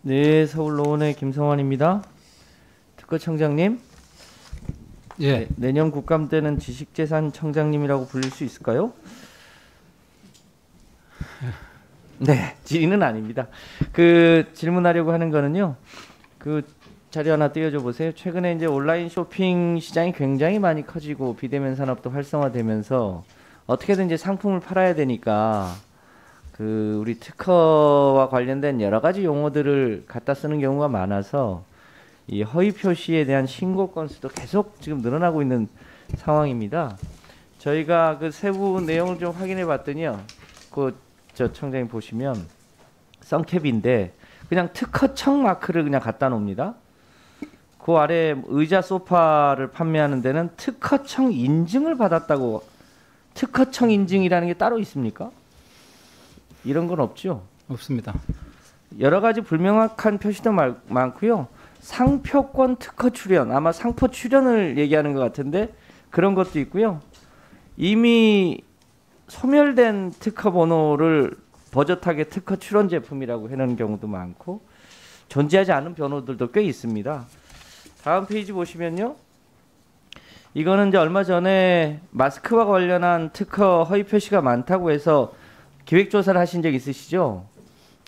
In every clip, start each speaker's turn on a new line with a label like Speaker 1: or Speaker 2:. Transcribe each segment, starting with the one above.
Speaker 1: 네, 서울로원의 김성환입니다. 특허청장님,
Speaker 2: 예.
Speaker 1: 네, 내년 국감 때는 지식재산청장님이라고 불릴 수 있을까요? 네, 질의는 아닙니다. 질문하려고 하는 거는요. 자료 하나 띄워줘 보세요. 최근에 이제 온라인 쇼핑 시장이 굉장히 많이 커지고 비대면 산업도 활성화되면서 어떻게든 이제 상품을 팔아야 되니까 우리 특허와 관련된 여러 가지 용어들을 갖다 쓰는 경우가 많아서 이 허위 표시에 대한 신고 건수도 계속 지금 늘어나고 있는 상황입니다. 저희가 세부 내용을 좀 확인해 봤더니요. 저 청장님 보시면 썬캡인데 그냥 특허청 마크를 그냥 갖다 놓습니다. 그 아래 의자 소파를 판매하는 데는 특허청 인증을 받았다고. 특허청 인증이라는 게 따로 있습니까? 이런 건 없죠?
Speaker 2: 없습니다.
Speaker 1: 여러 가지 불명확한 표시도 많고요. 상표권 특허 출연, 아마 상표 출연을 얘기하는 것 같은데 그런 것도 있고요. 이미 소멸된 특허 번호를 버젓하게 특허 출원 제품이라고 해놓은 경우도 많고 존재하지 않은 번호들도 꽤 있습니다. 다음 페이지 보시면요. 이거는 이제 얼마 전에 마스크와 관련한 특허 허위 표시가 많다고 해서 기획조사를 하신 적 있으시죠?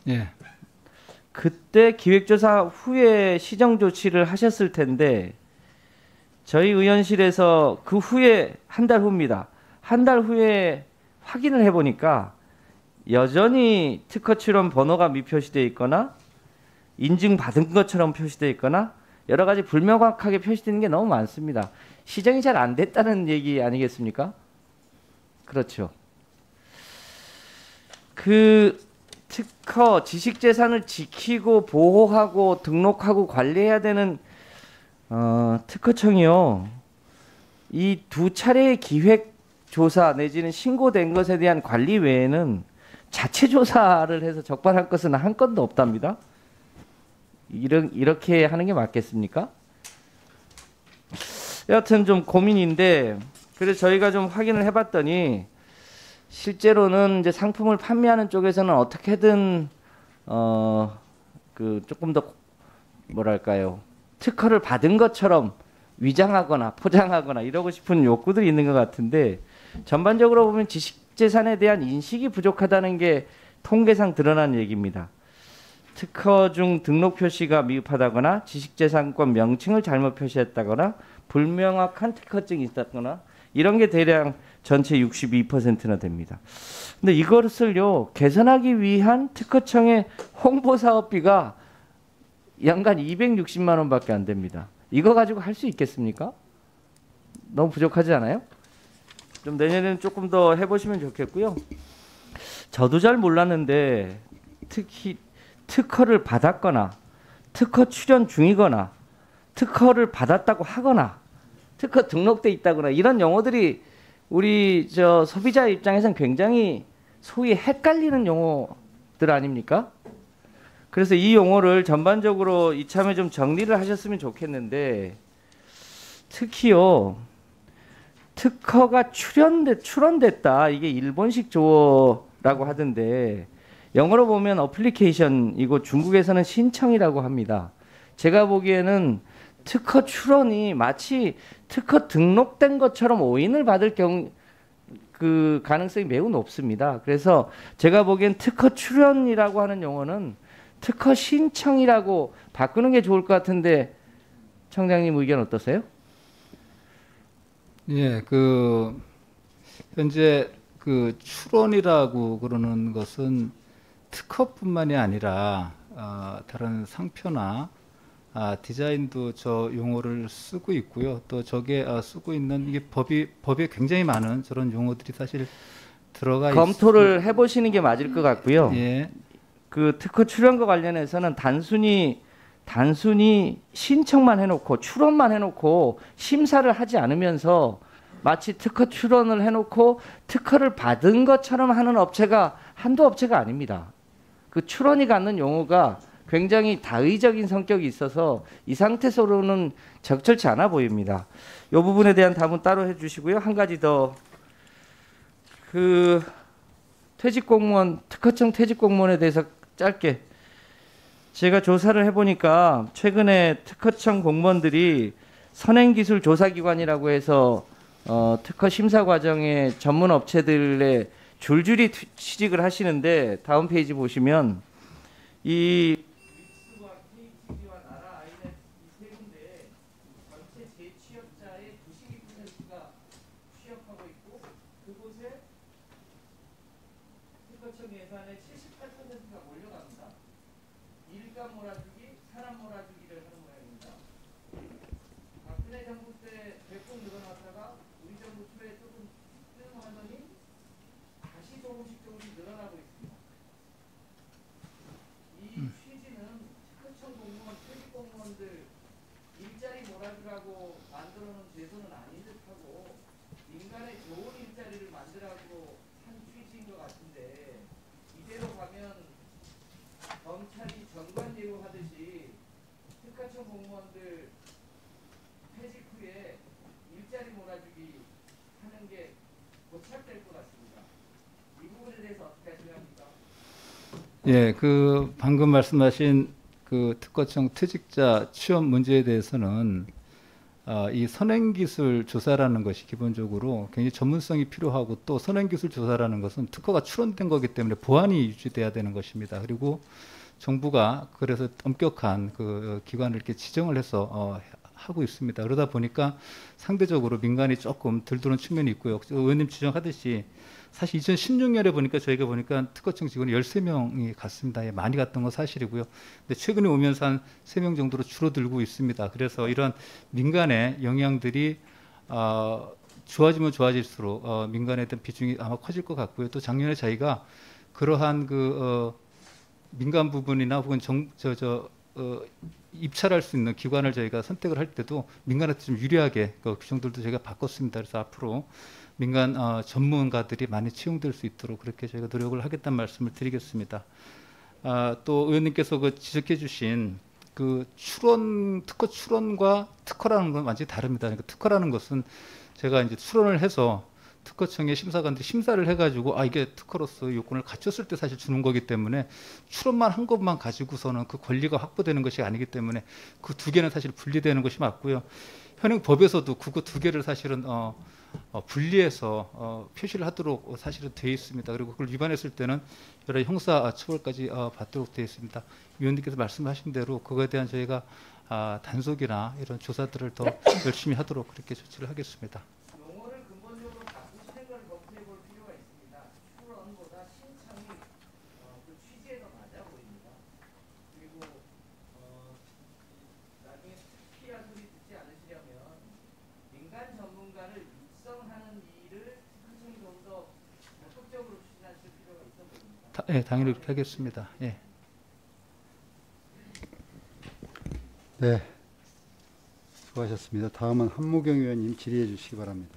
Speaker 2: 예.
Speaker 1: 그때 기획조사 후에 시정 조치를 하셨을 텐데 저희 의원실에서 그 후에 한 달 후입니다. 한 달 후에 확인을 해보니까 여전히 특허 출원 번호가 미표시되어 있거나 인증받은 것처럼 표시되어 있거나 여러 가지 불명확하게 표시되는 게 너무 많습니다. 시정이 잘 안 됐다는 얘기 아니겠습니까? 그렇죠. 특허 지식재산을 지키고 보호하고 등록하고 관리해야 되는 특허청이요. 이 두 차례의 기획조사 내지는 신고된 것에 대한 관리 외에는 자체 조사를 해서 적발할 것은 한 건도 없답니다. 이렇게 하는 게 맞겠습니까? 여하튼 좀 고민인데 그래서 저희가 좀 확인을 해봤더니 실제로는 이제 상품을 판매하는 쪽에서는 어떻게든 조금 더 뭐랄까요 특허를 받은 것처럼 위장하거나 포장하거나 이러고 싶은 욕구들이 있는 것 같은데 전반적으로 보면 지식재산에 대한 인식이 부족하다는 게 통계상 드러난 얘기입니다. 특허 중 등록 표시가 미흡하다거나 지식재산권 명칭을 잘못 표시했다거나 불명확한 특허증이 있다거나 이런 게 대략 전체 62%나 됩니다. 근데 이것을요 개선하기 위한 특허청의 홍보 사업비가 연간 260만 원밖에 안 됩니다. 이거 가지고 할 수 있겠습니까? 너무 부족하지 않아요? 좀 내년에는 조금 더 해보시면 좋겠고요. 저도 잘 몰랐는데 특히 특허를 받았거나 특허 출연 중이거나 특허를 받았다고 하거나 특허 등록돼 있다거나 이런 용어들이 우리 소비자 입장에서는 굉장히 소위 헷갈리는 용어들 아닙니까? 그래서 이 용어를 전반적으로 이참에 좀 정리를 하셨으면 좋겠는데 특히요 특허가 출원됐다 이게 일본식 조어라고 하던데 영어로 보면 어플리케이션이고 중국에서는 신청이라고 합니다. 제가 보기에는 특허 출원이 마치 특허 등록된 것처럼 오인을 받을 가능성이 매우 높습니다. 그래서 제가 보기엔 특허 출원이라고 하는 용어는 특허 신청이라고 바꾸는 게 좋을 것 같은데 청장님 의견 어떠세요?
Speaker 2: 예, 현재 출원이라고 그러는 것은 특허뿐만이 아니라 다른 상표나 디자인도 저 용어를 쓰고 있고요. 또 저게 쓰고 있는 이게 법에 굉장히 많은 저런 용어들이 사실 들어가
Speaker 1: 검토를 해보시는 게 맞을 것 같고요.
Speaker 2: 예.
Speaker 1: 특허 출원과 관련해서는 단순히 신청만 해놓고 출원만 해놓고 심사를 하지 않으면서 마치 특허 출원을 해놓고 특허를 받은 것처럼 하는 업체가 한두 업체가 아닙니다. 출원이 갖는 용어가 굉장히 다의적인 성격이 있어서 이 상태에서는 적절치 않아 보입니다. 이 부분에 대한 답은 따로 해주시고요. 한 가지 더 퇴직공무원 특허청 퇴직공무원에 대해서 짧게 제가 조사를 해보니까 최근에 특허청 공무원들이 선행기술조사기관이라고 해서 특허 심사 과정에 전문 업체들에 줄줄이 취직을 하시는데 다음 페이지 보시면 이 믹스와 KTV와 나라 아이넷 이세 군데 전체 재취업자의 92%가 취업하고 있고 그곳에 특허청 예산의 78%가 몰려갑니다. 일감 몰아주기, 사람 몰아주기를 하는 모양입니다. 박근혜 정부 때 대폭 늘어났다가 우리 정부 초에 조금 뜸하더니 다시 조금씩 늘어나고 있습니다. 이 취지는 특허청 공무원, 퇴직 공무원들 일자리 몰아주라고 만들어놓은 제도는 아닌 듯하고 민간에 좋은 일자리를 만들라고 한 취지인 것 같은데 이대로 가면 검찰이 정관 예우하듯이 특허청 공무원들 퇴직 후에 일자리 몰아주기 하는 게 고착될 것 같습니다. 이 부분에 대해서 어떻게 생각합니까?
Speaker 2: 예, 그 방금 말씀하신 그 특허청 퇴직자 취업 문제에 대해서는 이 선행기술 조사라는 것이 기본적으로 굉장히 전문성이 필요하고 또 선행기술 조사라는 것은 특허가 출원된 거기 때문에 보안이 유지돼야 되는 것입니다. 그리고 정부가 그래서 엄격한 그 기관을 이렇게 지정을 해서 하고 있습니다. 그러다 보니까 상대적으로 민간이 조금 들도는 측면이 있고요. 의원님 지적하듯이 사실 2016년에 보니까 저희가 보니까 특허청 직원이 13명이 갔습니다. 예, 많이 갔던 건 사실이고요. 근데 최근에 오면서 한 3명 정도로 줄어들고 있습니다. 그래서 이런 민간의 영향들이 좋아지면 좋아질수록 민간에 대한 비중이 아마 커질 것 같고요. 또 작년에 저희가 그러한 민간 부분이나 혹은 입찰할 수 있는 기관을 저희가 선택을 할 때도 민간한테 좀 유리하게 그 규정들도 저희가 바꿨습니다. 그래서 앞으로 민간 전문가들이 많이 채용될 수 있도록 그렇게 저희가 노력을 하겠다는 말씀을 드리겠습니다. 또 의원님께서 그 지적해 주신 그 특허 출원과 특허라는 건 완전히 다릅니다. 그러니까 특허라는 것은 제가 이제 출원을 해서 특허청의 심사관들이 심사를 해가지고 이게 특허로서 요건을 갖췄을 때 사실 주는 거기 때문에 출원만 한 것만 가지고서는 그 권리가 확보되는 것이 아니기 때문에 그 두 개는 사실 분리되는 것이 맞고요. 현행 법에서도 그거 두 개를 사실은 분리해서 표시를 하도록 사실은 되어 있습니다. 그리고 그걸 위반했을 때는 여러 형사 처벌까지 받도록 되어 있습니다. 위원님께서 말씀하신 대로 그거에 대한 저희가 단속이나 이런 조사들을 더 열심히 하도록 그렇게 조치를 하겠습니다.
Speaker 1: 용어를 근본적으로 바꾸시는 걸 검토해 볼 필요가 있습니다. 출원보다 신청이 그 취지에 더 맞아 보입니다. 그리고 나중에 특히야 소리 듣지 않으시려면 민간 전문가를 육성하는 일을 특허청이 좀 더 적극적으로 추진하실 필요가 있어 보입니다.
Speaker 2: 예, 당연히 그렇게 하겠습니다. 예.
Speaker 3: 네, 수고하셨습니다. 다음은 한무경 의원님 질의해 주시기 바랍니다.